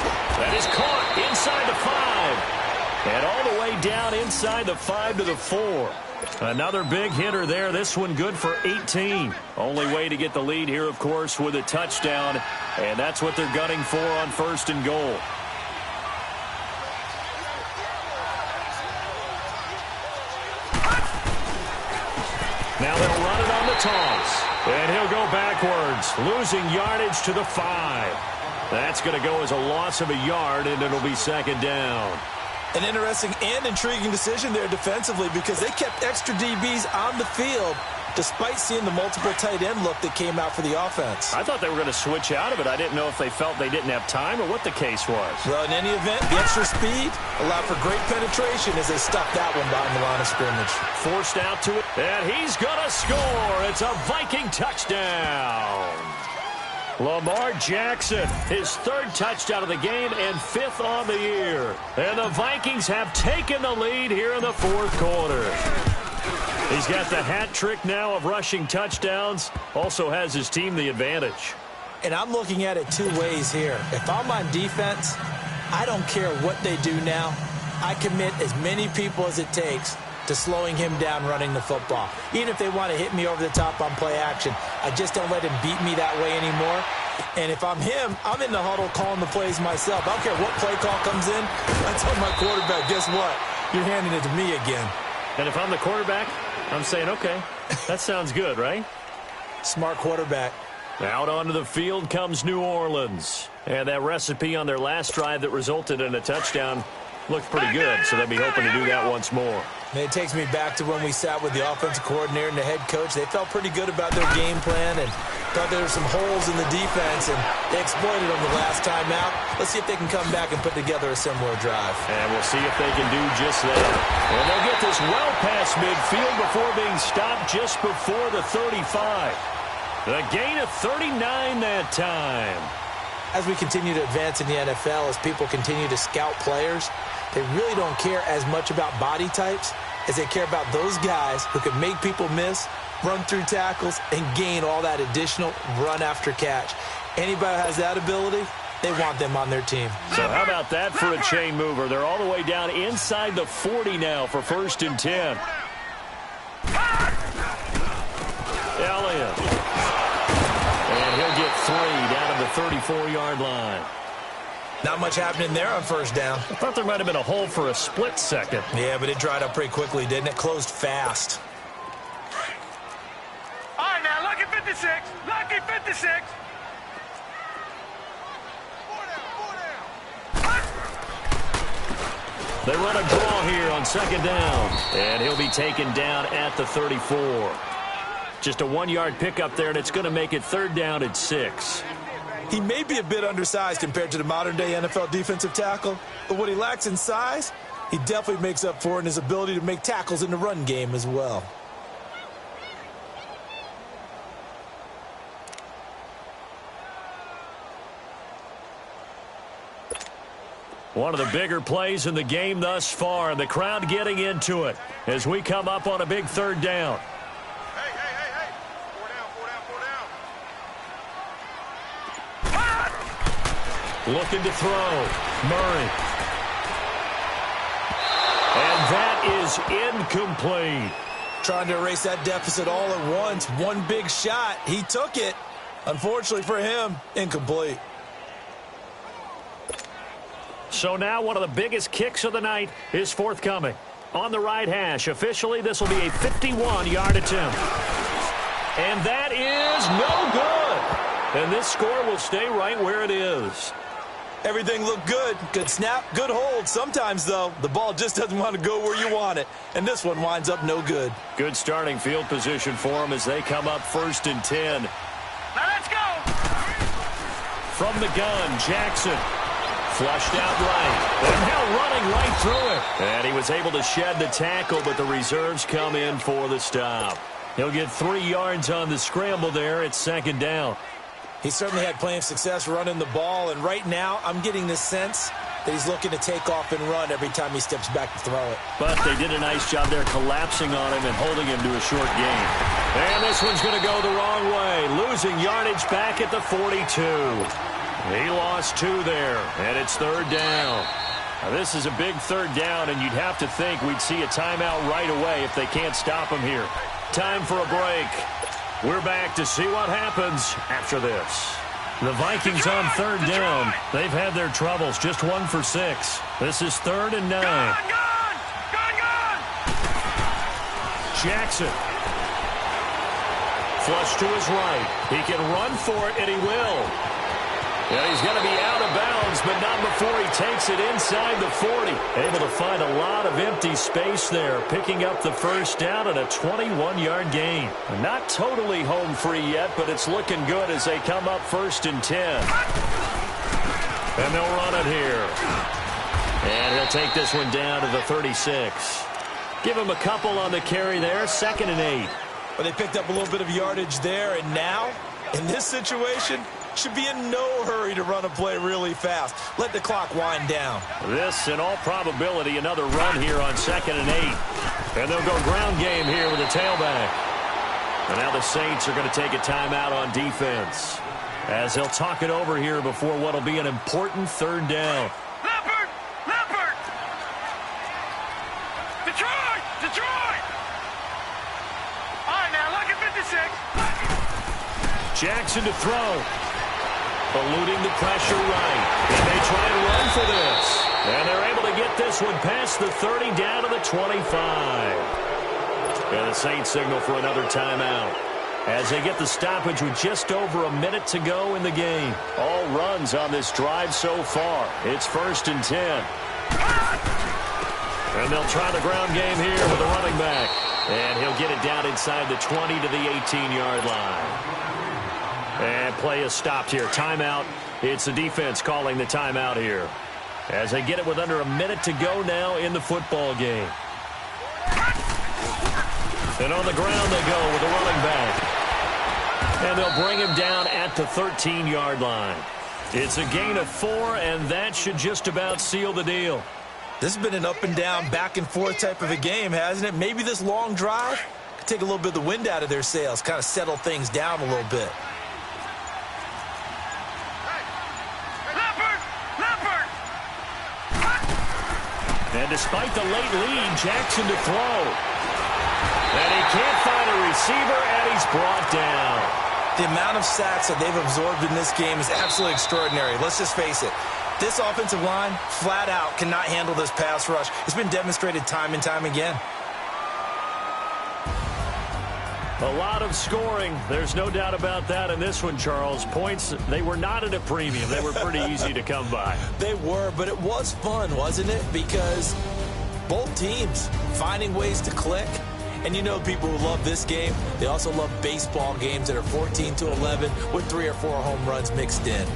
That is caught inside the 5. And all the way down inside the 5 to the 4. Another big hitter there. This one good for 18. Only way to get the lead here, of course, with a touchdown. And that's what they're gunning for on first and goal. Now they'll run it on the toss. And he'll go backwards, losing yardage to the 5. That's going to go as a loss of a yard, and it'll be second down. An interesting and intriguing decision there defensively because they kept extra DBs on the field despite seeing the multiple tight end look that came out for the offense. I thought they were going to switch out of it. I didn't know if they felt they didn't have time or what the case was. Well, in any event, the extra speed allowed for great penetration as they stuck that one behind the line of scrimmage. Forced out to it, and he's going to score. It's a Viking touchdown. Lamar Jackson, his 3rd touchdown of the game and 5th on the year. And the Vikings have taken the lead here in the 4th quarter. He's got the hat trick now of rushing touchdowns. Also has his team the advantage. And I'm looking at it 2 ways here. If I'm on defense, I don't care what they do now. I commit as many people as it takes to slowing him down running the football. Even if they want to hit me over the top on play action, I just don't let him beat me that way anymore. And if I'm him, I'm in the huddle calling the plays myself. I don't care what play call comes in. I tell my quarterback, guess what? You're handing it to me again. And if I'm the quarterback, I'm saying, okay, that sounds good, right? Smart quarterback. Out onto the field comes New Orleans. And that recipe on their last drive that resulted in a touchdown looked pretty good, so they'll be hoping to do that once more. And it takes me back to when we sat with the offensive coordinator and the head coach. They felt pretty good about their game plan and thought there were some holes in the defense, and they exploited them the last time out. Let's see if they can come back and put together a similar drive. And we'll see if they can do just that. And they'll get this well past midfield before being stopped just before the 35. The gain of 39 that time. As we continue to advance in the NFL, as people continue to scout players, they really don't care as much about body types as they care about those guys who can make people miss, run through tackles, and gain all that additional run after catch. Anybody who has that ability, they want them on their team. So how about that for a chain mover? They're all the way down inside the 40 now for 1st and 10. Elliott. And he'll get 3 down to the 34-yard line. Not much happening there on 1st down. I thought there might have been a hole for a split second. Yeah, but it dried up pretty quickly, didn't it? Closed fast. All right, now, lucky 56. Lucky 56. They run a draw here on 2nd down. And he'll be taken down at the 34. Just a 1-yard pickup there, and it's going to make it 3rd down at 6. He may be a bit undersized compared to the modern-day NFL defensive tackle, but what he lacks in size, he definitely makes up for in his ability to make tackles in the run game as well. One of the bigger plays in the game thus far, and the crowd getting into it as we come up on a big 3rd down. Hey. 4 down. Looking to throw. Murray. And that is incomplete. Trying to erase that deficit all at once. One big shot. He took it. Unfortunately for him, incomplete. So now one of the biggest kicks of the night is forthcoming. On the right hash, officially this will be a 51-yard attempt. And that is no good. And this score will stay right where it is. Everything looked good. Good snap, good hold. Sometimes, though, the ball just doesn't want to go where you want it. And this one winds up no good. Good starting field position for them as they come up 1st and 10. Now let's go. From the gun, Jackson. Flushed out right. And now running right through it. And he was able to shed the tackle, but the reserves come in for the stop. He'll get 3 yards on the scramble there at 2nd down. He certainly had plenty of success running the ball, and right now I'm getting the sense that he's looking to take off and run every time he steps back to throw it. But they did a nice job there collapsing on him and holding him to a short gain. And this one's going to go the wrong way, losing yardage back at the 42. He lost 2 there, and it's 3rd down. Now, this is a big 3rd down, and you'd have to think we'd see a timeout right away if they can't stop him here. Time for a break. We're back to see what happens after this. The Vikings on 3rd down. They've had their troubles, just 1 for 6. This is 3rd and 9. Gone! Gone! Jackson. Flush to his right. He can run for it, and he will. And he's going to be out of bounds, but not before he takes it inside the 40. Able to find a lot of empty space there, picking up the first down and a 21-yard gain. Not totally home free yet, but it's looking good as they come up 1st and 10. And they'll run it here. And he'll take this one down to the 36. Give him a couple on the carry there, 2nd and 8. Well, they picked up a little bit of yardage there, and now, in this situation, should be in no hurry to run a play really fast. Let the clock wind down. This, in all probability, another run here on 2nd and 8. And they'll go ground game here with a tailback. And now the Saints are going to take a timeout on defense, as they'll talk it over here before what will be an important 3rd down. Leopard! Leopard! Detroit! Detroit! All right, now, look at 56. Jackson to throw. Eluding the pressure right. And they try and run for this. And they're able to get this one past the 30 down to the 25. And the Saints signal for another timeout as they get the stoppage with just over a minute to go in the game. All runs on this drive so far. It's 1st and 10. And they'll try the ground game here with a running back. And he'll get it down inside the 20 to the 18-yard line. And play is stopped here. Timeout. It's the defense calling the timeout here, as they get it with under a minute to go now in the football game. And on the ground they go with a running back. And they'll bring him down at the 13-yard line. It's a gain of 4, and that should just about seal the deal. This has been an up-and-down, back-and-forth type of a game, hasn't it? Maybe this long drive could take a little bit of the wind out of their sails, kind of settle things down a little bit. And despite the late lead, Jackson to throw. And he can't find a receiver, and he's brought down. The amount of sacks that they've absorbed in this game is absolutely extraordinary. Let's just face it. This offensive line, flat out, cannot handle this pass rush. It's been demonstrated time and time again. A lot of scoring. There's no doubt about that in this one, Charles. Points, they were not at a premium. They were pretty easy to come by. They were, but it was fun, wasn't it? Because both teams finding ways to click. And you know people who love this game, they also love baseball games that are 14-11 with 3 or 4 home runs mixed in.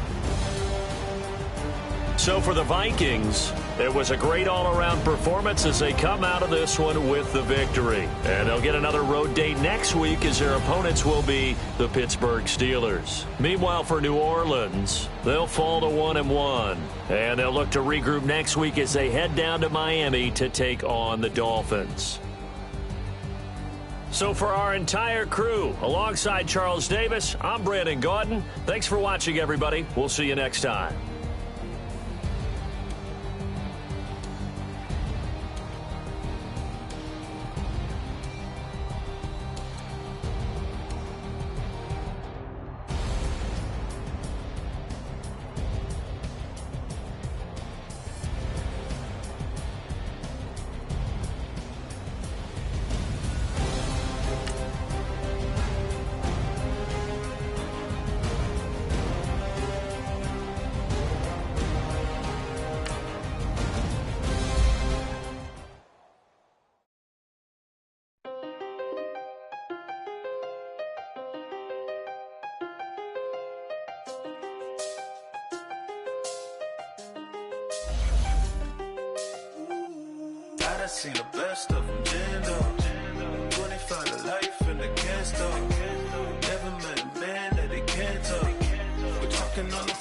So for the Vikings, it was a great all-around performance as they come out of this one with the victory. And they'll get another road date next week as their opponents will be the Pittsburgh Steelers. Meanwhile, for New Orleans, they'll fall to 1-1. And they'll look to regroup next week as they head down to Miami to take on the Dolphins. So for our entire crew, alongside Charles Davis, I'm Brandon Gaudin. Thanks for watching, everybody. We'll see you next time. I seen the best of them, Jando. 25 to life and they can't stop. Never met a man that they can't talk. We're talking on the